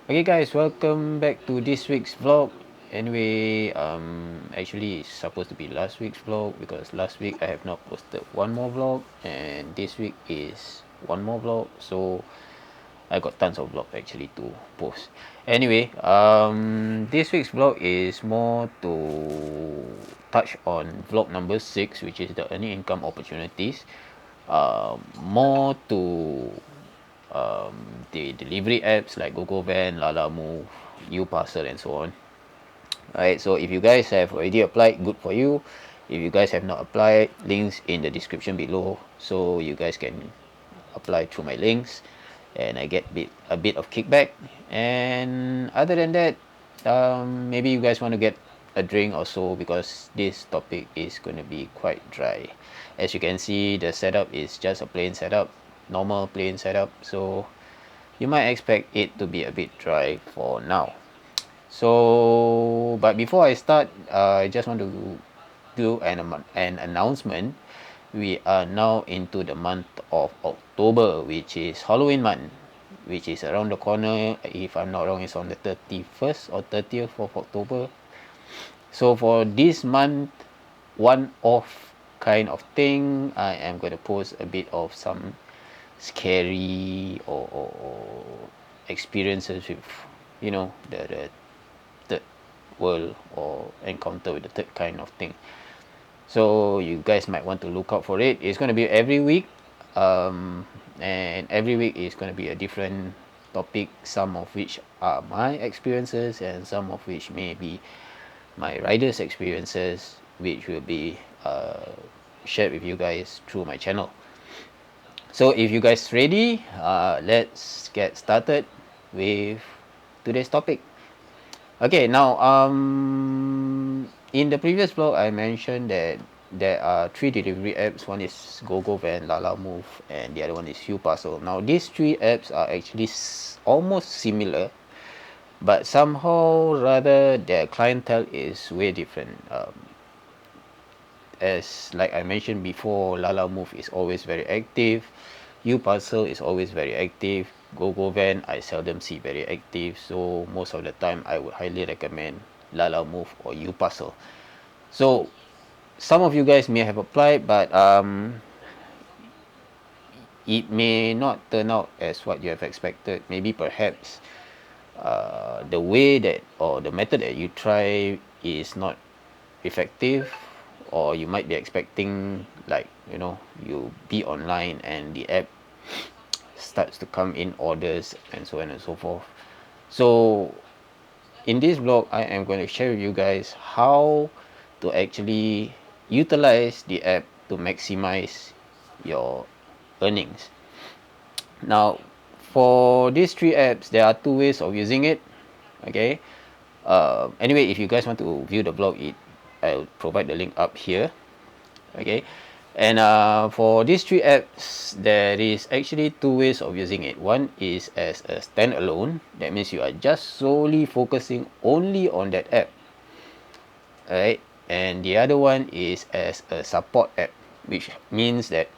Okay guys, welcome back to this week's vlog. Anyway, actually it's supposed to be last week's vlog because last week I have not posted one more vlog and this week is one more vlog, so I got tons of vlog actually to post. Anyway, this week's vlog is more to touch on vlog number 6, which is the earning income opportunities. More to the delivery apps like GOGOX, Lalamove, Uparcel, and so on. Alright, so if you guys have already applied, good for you. If you guys have not applied, links in the description below, so you guys can apply through my links, and I get a bit of kickback. And other than that, maybe you guys want to get a drink or so because this topic is going to be quite dry. As you can see, the setup is just a plain setup, normal plain setup, so you might expect it to be a bit dry for now. So but before I start, I just want to do an announcement. We are now into the month of October, which is Halloween month, which is around the corner. If I'm not wrong, it's on the 31st or 30th of October. So for this month, one off kind of thing, I am going to post a bit of some scary or experiences with, you know, the third world or encounter with the third kind of thing. So you guys might want to look out for it. It's going to be every week, and every week is going to be a different topic, some of which are my experiences and some of which may be my riders experiences, which will be shared with you guys through my channel. So if you guys ready, let's get started with today's topic. Okay, now in the previous vlog I mentioned that there are 3 delivery apps. One is GOGOX, Lalamove, and the other one is Uparcel. Now these 3 apps are actually almost similar, but somehow rather their clientele is way different. As like I mentioned before, Lalamove is always very active, Uparcel is always very active, GOGOX I seldom see very active, so most of the time I would highly recommend Lalamove or Uparcel. So some of you guys may have applied, but it may not turn out as what you have expected. Maybe perhaps the way that or the method that you try is not effective, or you might be expecting, like, you know, you be online and the app starts to come in orders and so on and so forth. So in this vlog I am going to share with you guys how to actually utilize the app to maximize your earnings. Now for these 3 apps, there are 2 ways of using it. Okay, anyway, if you guys want to view the vlog, I'll provide the link up here. Okay, and for these 3 apps, there is actually 2 ways of using it. One is as a standalone, that means you are just solely focusing only on that app. Alright, and the other one is as a support app, which means that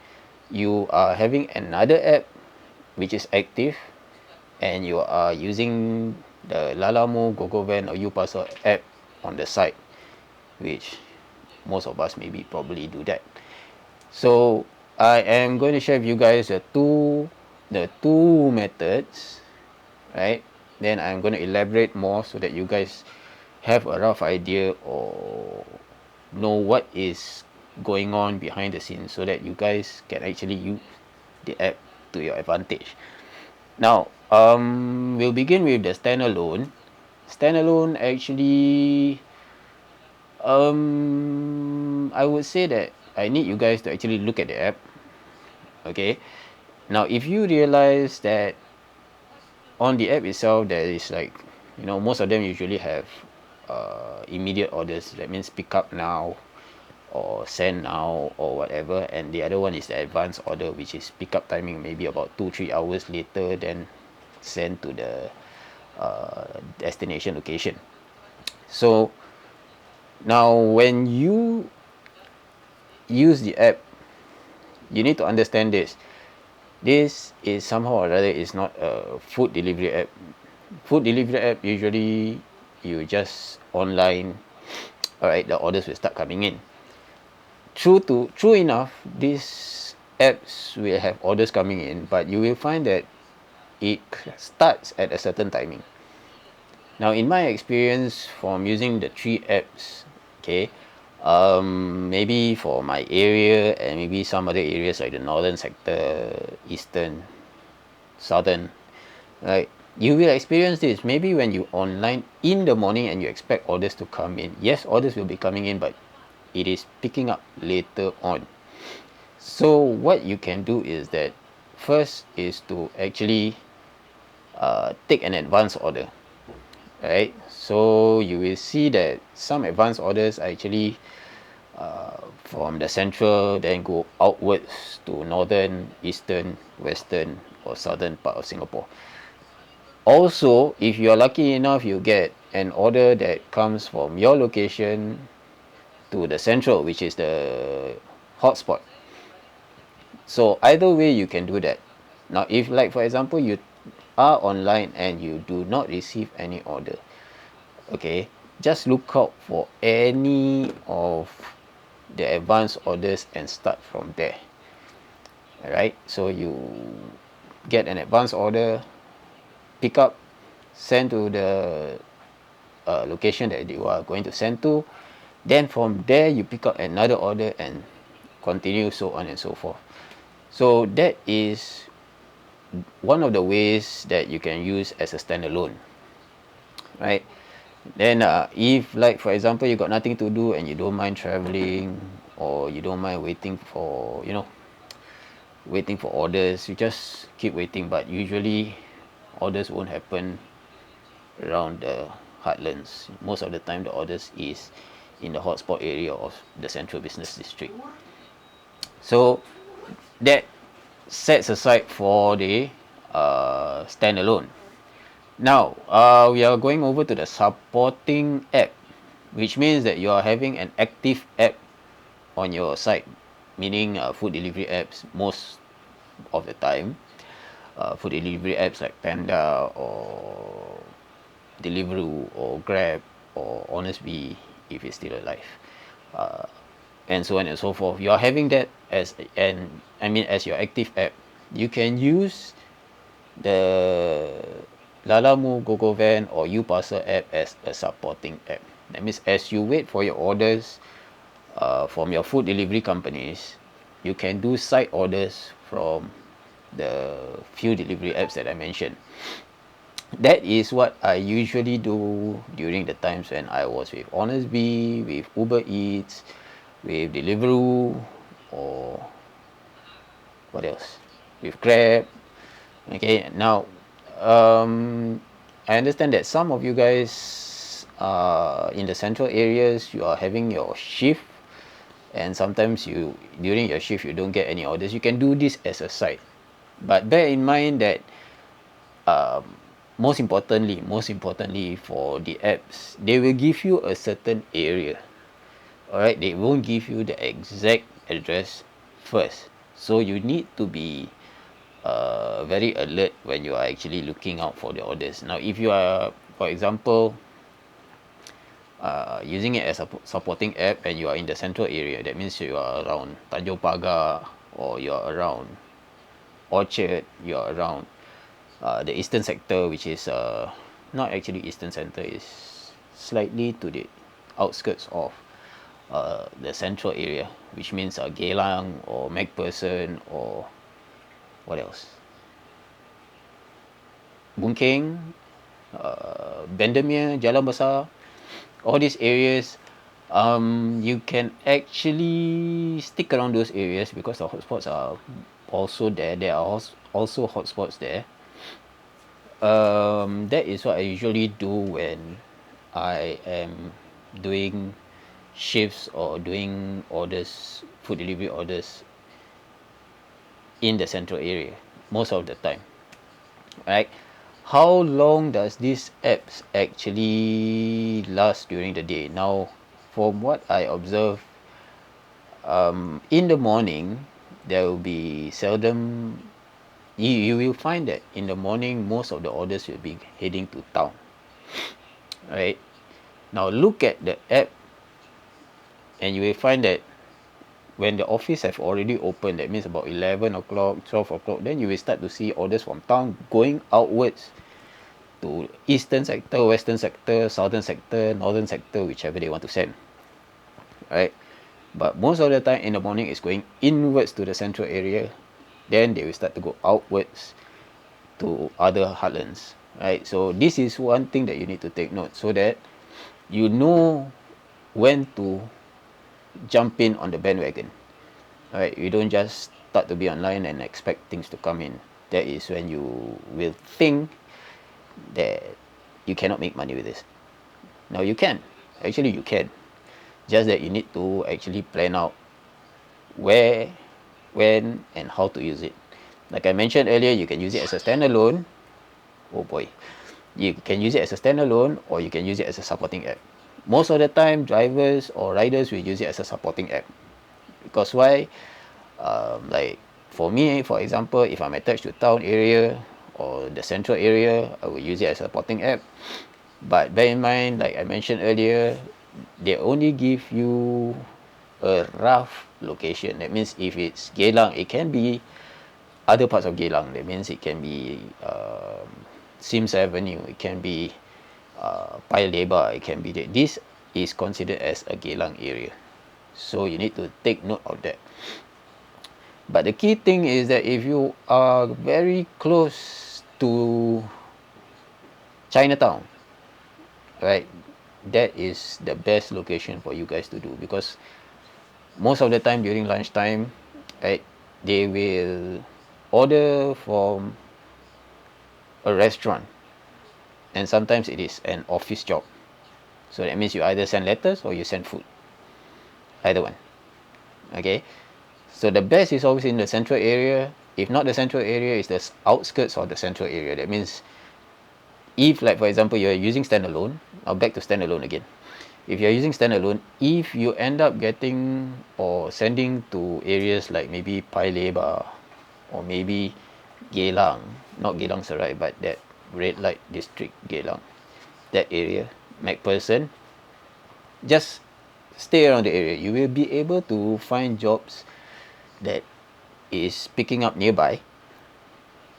you are having another app which is active and you are using the Lalamove, GOGOX, or Uparcel app on the side, which most of us maybe probably do that. So I am going to share with you guys the two methods, right? Then I'm going to elaborate more so that you guys have a rough idea or know what is going on behind the scenes, so that you guys can actually use the app to your advantage. Now we'll begin with the standalone. Standalone actually, I would say that I need you guys to actually look at the app. Okay, now if you realize that on the app itself there is, like, you know, most of them usually have immediate orders, that means pick up now or send now or whatever, and the other one is the advanced order, which is pickup timing maybe about 2-3 hours later, then sent to the destination location. So now when you use the app, you need to understand this. This is somehow or rather is not a food delivery app. Food delivery app, usually you just online, all right, the orders will start coming in. True enough, these apps will have orders coming in, but you will find that it starts at a certain timing. Now, in my experience from using the three apps, okay, maybe for my area and maybe some other areas like the northern sector, eastern, southern, right, you will experience this maybe when you online in the morning and you expect orders to come in. Yes, orders will be coming in, but it is picking up later on. So what you can do is that first is to actually take an advance order, right? So you will see that some advance orders are actually from the central, then go outwards to northern, eastern, western, or southern part of Singapore. Also, if you are lucky enough, you get an order that comes from your location to the central, which is the hotspot. So either way you can do that. Now, if like for example you are online and you do not receive any order, okay, just look out for any of the advance orders and start from there. Alright, so you get an advance order, pick up, send to the location that you are going to send to. Then from there you pick up another order and continue, so on and so forth. So that is one of the ways that you can use as a standalone, right? Then if like for example you got nothing to do and you don't mind traveling, or you don't mind waiting for, you know, waiting for orders, you just keep waiting. But usually orders won't happen around the heartlands. Most of the time the orders is in the hotspot area of the central business district. So that sets aside for the standalone. Now we are going over to the supporting app, which means that you are having an active app on your site, meaning food delivery apps most of the time. Food delivery apps like Panda or Deliveroo or Grab or Honestbee if it's still alive, and so on and so forth. You are having that as as your active app. You can use the Lalamove, GOGOX or Uparcel app as a supporting app. That means as you wait for your orders from your food delivery companies, you can do side orders from the few delivery apps that I mentioned. That is what I usually do during the times when I was with Honestbee, with Uber Eats, with Deliveroo, or what else? With Grab. Okay, now I understand that some of you guys in the central areas, you are having your shift, and sometimes you during your shift you don't get any orders. You can do this as a side, but bear in mind that most importantly for the apps, they will give you a certain area. All right, they won't give you the exact address first, so you need to be very alert when you are actually looking out for the orders. Now, if you are, for example, using it as a supporting app and you are in the central area, that means you are around Tanjong Pagar, or you are around Orchard, you are around the eastern sector, which is not actually eastern center, is slightly to the outskirts of the central area, which means Geylang or MacPherson or what else? Boon Keng, Bendemeer, Jalan Besar, all these areas, you can actually stick around those areas because the hotspots are also there. There are also hotspots there. That is what I usually do when I am doing shifts or doing orders, food delivery orders in the central area most of the time. Right? How long does these apps actually last during the day? Now, from what I observe, in the morning there will be seldom you will find that in the morning most of the orders will be heading to town. Right, now look at the app and you will find that when the office have already opened, that means about 11 o'clock, 12 o'clock, then you will start to see orders from town going outwards to eastern sector, western sector, southern sector, northern sector, whichever they want to send. Right, but most of the time in the morning it's going inwards to the central area, then they will start to go outwards to other heartlands. Right, so this is one thing that you need to take note, so that you know when to jump in on the bandwagon. Right, you don't just start to be online and expect things to come in. That is when you will think that you cannot make money with this. Now you can, actually you can, just that you need to actually plan out where, when and how to use it. Like I mentioned earlier, you can use it as a standalone. Oh boy, you can use it as a standalone or you can use it as a supporting app. Most of the time drivers or riders will use it as a supporting app, because why? Like for me, for example, if I'm attached to town area or the central area, I will use it as a supporting app. But bear in mind, like I mentioned earlier, they only give you a rough location. That means if it's Geylang, it can be other parts of Geylang. That means it can be Sims Avenue, it can be Paya Lebar, it can be that. This is considered as a Geylang area, so you need to take note of that. But the key thing is that if you are very close to Chinatown, right, that is the best location for you guys to do, because most of the time during lunchtime, right, they will order from a restaurant, and sometimes it is an office job. So that means you either send letters or you send food, either one. Okay, so the best is always in the central area. If not the central area, it's the outskirts of the central area. That means if, like for example, you're using standalone, I'll back to standalone again. If you're using standalone, if you end up getting or sending to areas like maybe Paya Lebar or maybe Geylang, not Geylang Serai, but that red light district Geylang, that area, MacPherson, just stay around the area. You will be able to find jobs that is picking up nearby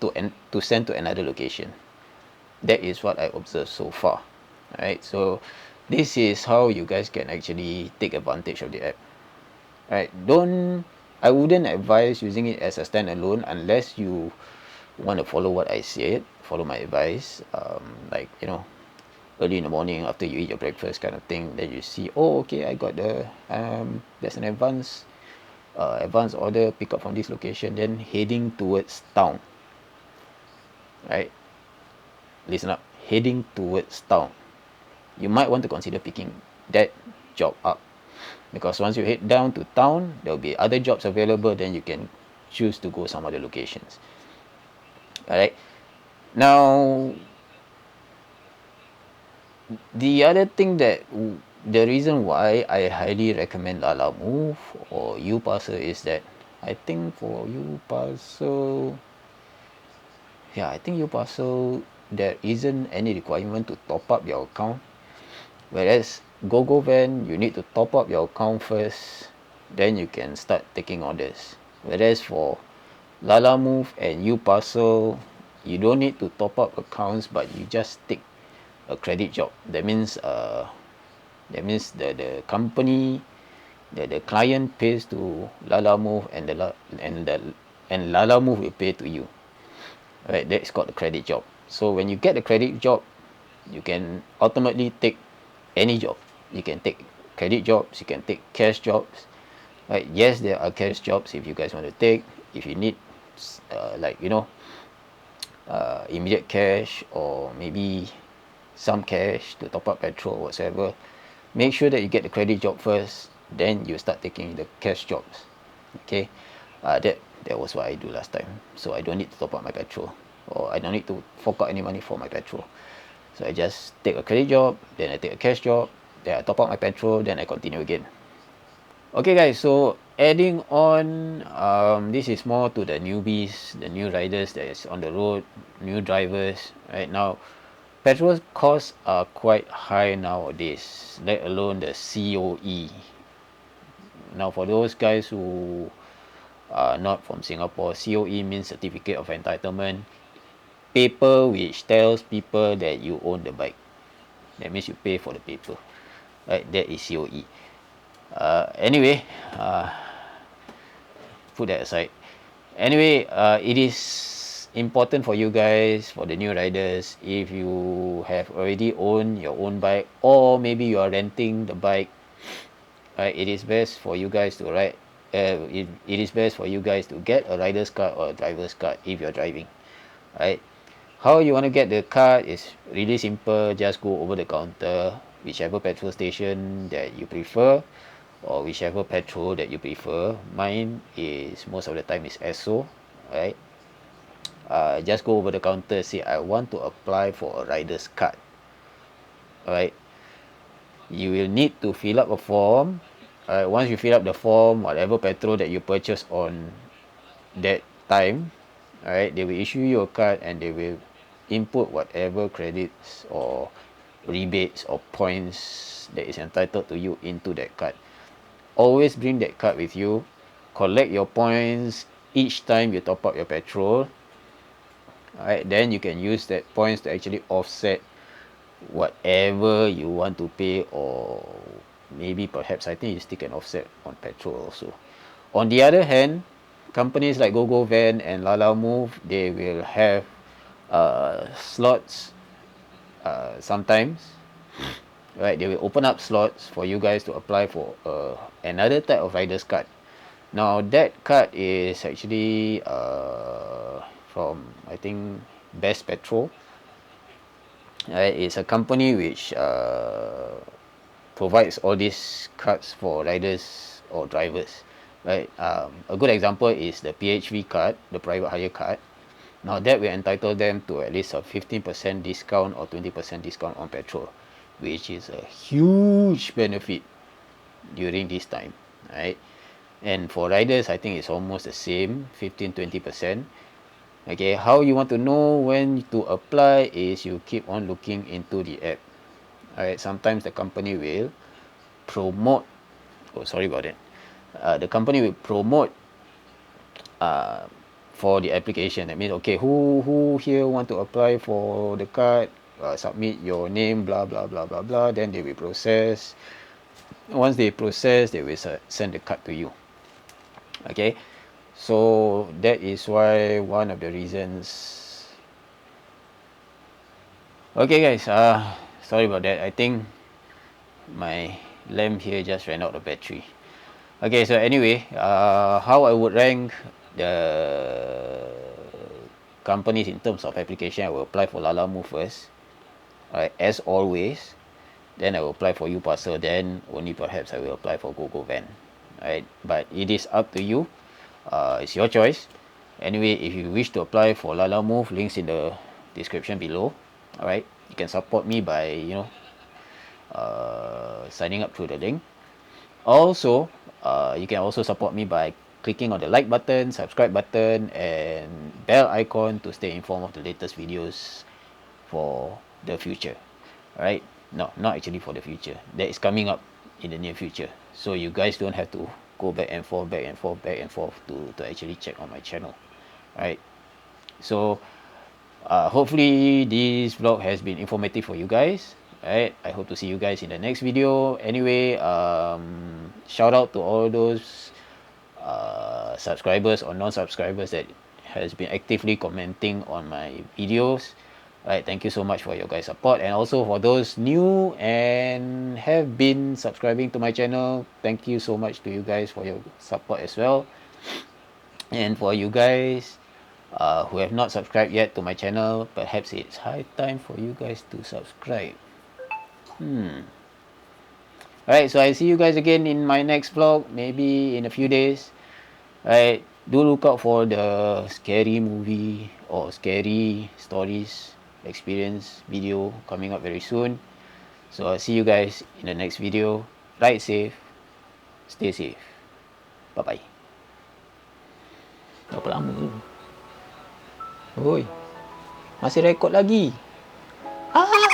to send to another location. That is what I observed so far. Alright, so this is how you guys can actually take advantage of the app. Alright, I wouldn't advise using it as a standalone unless you want to follow what I said, follow my advice. Like, you know, early in the morning after you eat your breakfast kind of thing, then you see, oh okay, I got the there's an advance order pick up from this location, then heading towards town. Right, listen up, heading towards town, you might want to consider picking that job up, because once you head down to town, there will be other jobs available, then you can choose to go some other locations. Alright, now the other thing that the reason why I highly recommend Lalamove or Uparcel is that I think for Uparcel, yeah, I think Uparcel, there isn't any requirement to top up your account, whereas GoGoVan, you need to top up your account first, then you can start taking orders. Whereas for Lalamove and Uparcel, you don't need to top up accounts, but you just take a credit job. That means the company, the client pays to Lalamove, and Lalamove will pay to you. Right, that's called the credit job. So when you get the credit job, you can ultimately take any job. You can take credit jobs, you can take cash jobs. Right, yes, there are cash jobs if you guys want to take, if you need like, you know, immediate cash or maybe some cash to top up petrol or whatsoever. Make sure that you get the credit job first, then you start taking the cash jobs. Okay, that was what I do last time, so I don't need to top up my petrol, or I don't need to fork out any money for my petrol. So I just take a credit job, then I take a cash job, then I top up my petrol, then I continue again. Okay guys, so adding on, this is more to the newbies, the new riders that is on the road, new drivers. Right now, petrol costs are quite high nowadays, let alone the COE. Now for those guys who are not from Singapore, COE means Certificate of Entitlement, paper which tells people that you own the bike. That means you pay for the paper, right? That is COE. Anyway, put that aside. Anyway, it is important for you guys, for the new riders, if you have already owned your own bike, or maybe you are renting the bike, right? It is best for you guys to ride. It is best for you guys to get a rider's card or a driver's card if you're driving, right? How you want to get the card is really simple. Just go over the counter, whichever petrol station that you prefer, or whichever petrol that you prefer. Mine is most of the time is Esso, right? Just go over the counter, say I want to apply for a rider's card, right? You will need to fill up a form. Once you fill up the form, whatever petrol that you purchase on that time, alright, they will issue you a card and they will input whatever credits or rebates or points that is entitled to you into that card. Always bring that card with you. Collect your points each time you top up your petrol. Alright, then you can use that points to actually offset whatever you want to pay, or maybe perhaps I think you still can offset on petrol also. On the other hand, companies like GOGOX and Lalamove, they will have slots sometimes, right? They will open up slots for you guys to apply for another type of rider's card. Now that card is actually from, I think, Best Petrol. Right? It's a company which provides all these cards for riders or drivers. Right? A good example is the PHV card, the private hire card. Now that will entitle them to at least a 15% discount or 20% discount on petrol, which is a huge benefit during this time, right? And for riders, I think it's almost the same, 15-20%. Okay, how you want to know when to apply is you keep on looking into the app. Alright, sometimes the company will promote, oh sorry about that, the company will promote for the application. That means, okay, who here want to apply for the card, submit your name, blah blah blah blah blah, then they will process. Once they process, they will send the card to you. Okay, so that is why one of the reasons. Okay guys, sorry about that. I think my lamp here just ran out of battery. Okay, so anyway, how I would rank the companies in terms of application, I will apply for Lalamove first, right, as always. Then I will apply for Uparcel, then only perhaps I will apply for GOGOX, right? But it is up to you. It's your choice. Anyway, if you wish to apply for Lalamove, links in the description below. Alright, you can support me by signing up through the link. Also, you can also support me by clicking on the like button, subscribe button, and bell icon to stay informed of the latest videos for the future. Alright, no, not actually for the future, that is coming up in the near future, so you guys don't have to go back and forth to actually check on my channel. Alright, so hopefully this vlog has been informative for you guys. Alright, I hope to see you guys in the next video. Anyway, shout out to all those subscribers or non-subscribers that has been actively commenting on my videos. Right, thank you so much for your guys' support, and also for those new and have been subscribing to my channel, thank you so much to you guys for your support as well. And for you guys who have not subscribed yet to my channel, perhaps it's high time for you guys to subscribe. Alright, so I see you guys again in my next vlog, maybe in a few days. Alright, do look out for the scary movie or scary stories experience video coming up very soon. So I'll see you guys in the next video. Ride safe. Stay safe. Bye-bye. Berapa lama tu? Oi. Masih rekod lagi. Ah!